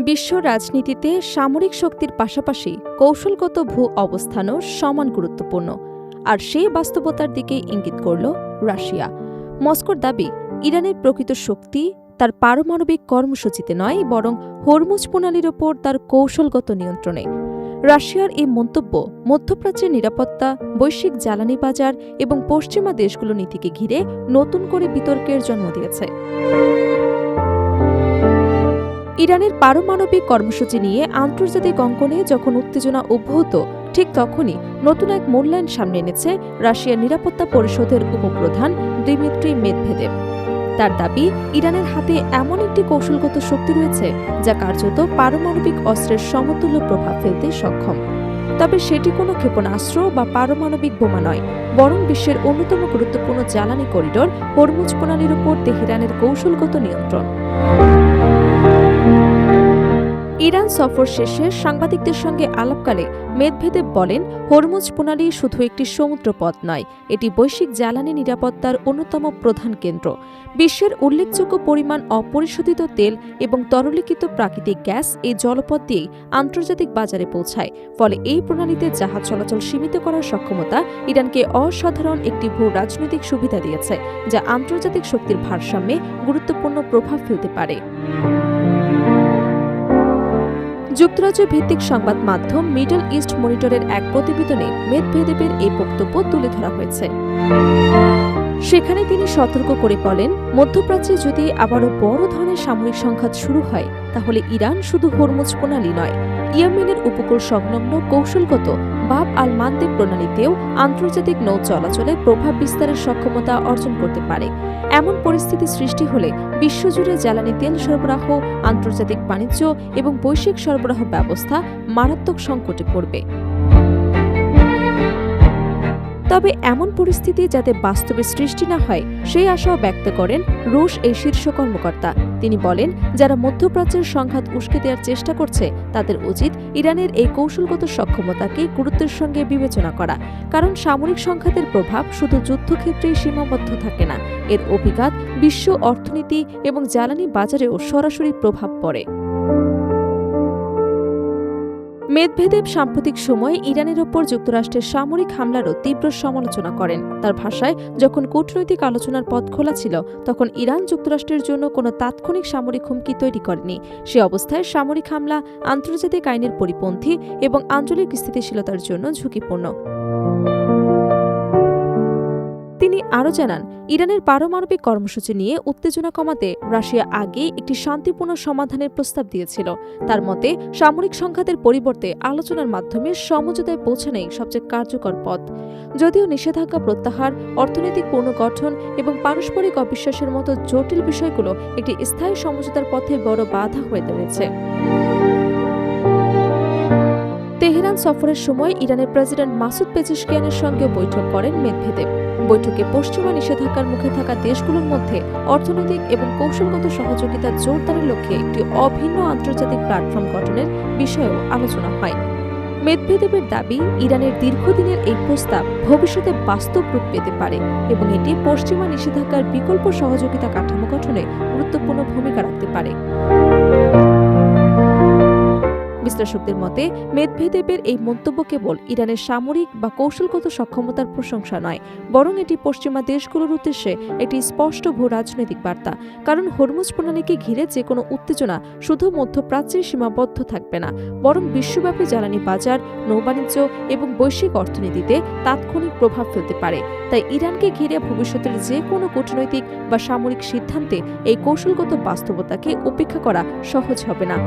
বিশ্ব রাজনীতিতে সামরিক শক্তির পাশাপাশি কৌশলগত ভূ অবস্থানও সমান গুরুত্বপূর্ণ, আর সেই বাস্তবতার দিকেই ইঙ্গিত করল রাশিয়া। মস্কোর দাবি, ইরানের প্রকৃত শক্তি তার পারমাণবিক কর্মসূচিতে নয়, বরং হরমুজ প্রণালীর ওপর তার কৌশলগত নিয়ন্ত্রণে। রাশিয়ার এই মন্তব্য মধ্যপ্রাচ্যের নিরাপত্তা, বৈশ্বিক জ্বালানি বাজার এবং পশ্চিমা দেশগুলোর নীতিকে ঘিরে নতুন করে বিতর্কের জন্ম দিয়েছে। ইরানের পারমাণবিক কর্মসূচি নিয়ে আন্তর্জাতিক অঙ্গনে যখন উত্তেজনা অব্যাহত, ঠিক তখনই নতুন এক মূল্যায়ন সামনে এনেছে রাশিয়ার নিরাপত্তা পরিষদের উপপ্রধান দিমিত্রি মেদভেদেভ। তার দাবি, ইরানের হাতে এমন একটি কৌশলগত শক্তি রয়েছে যা কার্যত পারমাণবিক অস্ত্রের সমতুল্য প্রভাব ফেলতে সক্ষম। তবে সেটি কোনো ক্ষেপণাস্ত্র বা পারমাণবিক বোমা নয়, বরং বিশ্বের অন্যতম গুরুত্বপূর্ণ জ্বালানি করিডোর হরমুজ প্রণালীর উপর তেহরানের কৌশলগত নিয়ন্ত্রণ। ইরান সফর শেষে সাংবাদিকদের সঙ্গে আলাপকালে মেদভেদেভ বলেন, হরমুজ প্রণালী শুধু একটি সমুদ্রপথ নয়, এটি বৈশ্বিক জ্বালানি নিরাপত্তার অন্যতম প্রধান কেন্দ্র। বিশ্বের উল্লেখযোগ্য পরিমাণ অপরিশোধিত তেল এবং তরলীকৃত প্রাকৃতিক গ্যাস এই জলপথ দিয়েই আন্তর্জাতিক বাজারে পৌঁছায়। ফলে এই প্রণালীতে জাহাজ চলাচল সীমিত করার সক্ষমতা ইরানকে অসাধারণ একটি ভূ রাজনৈতিক সুবিধা দিয়েছে, যা আন্তর্জাতিক শক্তির ভারসাম্যে গুরুত্বপূর্ণ প্রভাব ফেলতে পারে। যুক্তরাজ্য ভিত্তিক সংবাদ মাধ্যম মিডল ইস্ট মনিটরের এক প্রতিবেদনে মেদভেদেভের এই বক্তব্য তুলে ধরা হয়েছে। সেখানে তিনি সতর্ক করে বলেন, মধ্যপ্রাচ্যে যদি আবারও বড় ধরনের সামরিক সংঘাত শুরু হয়, তাহলে ইরান শুধু হরমুজ প্রণালী নয়, ইয়েমেনের উপকূল সংলগ্ন কৌশলগত বাব আল মানদেব প্রণালীতেও আন্তর্জাতিক নৌ চলাচলে প্রভাব বিস্তারের সক্ষমতা অর্জন করতে পারে। এমন পরিস্থিতি সৃষ্টি হলে বিশ্বজুড়ে জ্বালানি তেল সরবরাহ, আন্তর্জাতিক বাণিজ্য এবং বৈশ্বিক সরবরাহ ব্যবস্থা মারাত্মক সংকটে পড়বে। তবে এমন পরিস্থিতি যাতে বাস্তবে সৃষ্টি না হয়, সেই আশাও ব্যক্ত করেন রুশ এই শীর্ষ কর্মকর্তা। তিনি বলেন, যারা মধ্যপ্রাচ্যের সংঘাত উস্কে দেওয়ার চেষ্টা করছে, তাদের উচিত ইরানের এই কৌশলগত সক্ষমতাকে গুরুত্বের সঙ্গে বিবেচনা করা। কারণ সামরিক সংঘাতের প্রভাব শুধু যুদ্ধক্ষেত্রেই সীমাবদ্ধ থাকে না, এর অভিঘাত বিশ্ব অর্থনীতি এবং জ্বালানি বাজারেও সরাসরি প্রভাব পড়ে। মেদভেদেভ সাম্প্রতিক সময়ে ইরানের ওপর যুক্তরাষ্ট্রের সামরিক হামলারও তীব্র সমালোচনা করেন। তার ভাষায়, যখন কূটনৈতিক আলোচনার পথ খোলা ছিল, তখন ইরান যুক্তরাষ্ট্রের জন্য কোনো তাৎক্ষণিক সামরিক হুমকি তৈরি করেনি। সে অবস্থায় সামরিক হামলা আন্তর্জাতিক আইনের পরিপন্থী এবং আঞ্চলিক স্থিতিশীলতার জন্য ঝুঁকিপূর্ণ। তিনি আরও জানান, ইরানের পারমাণবিক কর্মসূচি নিয়ে উত্তেজনা কমাতে রাশিয়া আগেই একটি শান্তিপূর্ণ সমাধানের প্রস্তাব দিয়েছিল। তার মতে, সামরিক সংঘাতের পরিবর্তে আলোচনার মাধ্যমে সমঝোতায় পৌঁছানোই সবচেয়ে কার্যকর পথ। যদিও নিষেধাজ্ঞা প্রত্যাহার, অর্থনৈতিক পুনর্গঠন এবং পারস্পরিক অবিশ্বাসের মতো জটিল বিষয়গুলো একটি স্থায়ী সমঝোতার পথে বড় বাধা হয়ে দাঁড়িয়েছে। তেহরান সফরের সময় ইরানের প্রেসিডেন্ট মাসুদ পেজেশকিয়ানের সঙ্গে বৈঠক করেন মেদভেদেভ। বৈঠকে পশ্চিমা নিষেধাজ্ঞার মুখে থাকা দেশগুলোর মধ্যে অর্থনৈতিক এবং কৌশলগত সহযোগিতা জোরদারের লক্ষ্যে একটি অভিন্ন আন্তর্জাতিক প্ল্যাটফর্ম গঠনের বিষয়েও আলোচনা হয়। মেদভেদেভের দাবি, ইরানের দীর্ঘদিনের এই প্রস্তাব ভবিষ্যতে বাস্তব রূপ পেতে পারে এবং এটি পশ্চিমা নিষেধাজ্ঞার বিকল্প সহযোগিতা কাঠামো গঠনে গুরুত্বপূর্ণ ভূমিকা রাখতে পারে। বিশ্লেষকদের মতে, মেদভেদেভের এই মন্তব্য কেবল ইরানের সামরিক বা কৌশলগত সক্ষমতার প্রশংসা নয়, বরং এটি পশ্চিমা দেশগুলোর উদ্দেশ্যে একটি স্পষ্ট ভূ রাজনৈতিক বার্তা। কারণ হরমুজ প্রণালীকে ঘিরে যে কোনো উত্তেজনা শুধু মধ্যপ্রাচ্যে সীমাবদ্ধ থাকবে না, বরং বিশ্বব্যাপী জ্বালানি বাজার, নৌবাণিজ্য এবং বৈশ্বিক অর্থনীতিতে তাৎক্ষণিক প্রভাব ফেলতে পারে। তাই ইরানকে ঘিরে ভবিষ্যতের যে কোনো কূটনৈতিক বা সামরিক সিদ্ধান্তে এই কৌশলগত বাস্তবতাকে উপেক্ষা করা সহজ হবে না।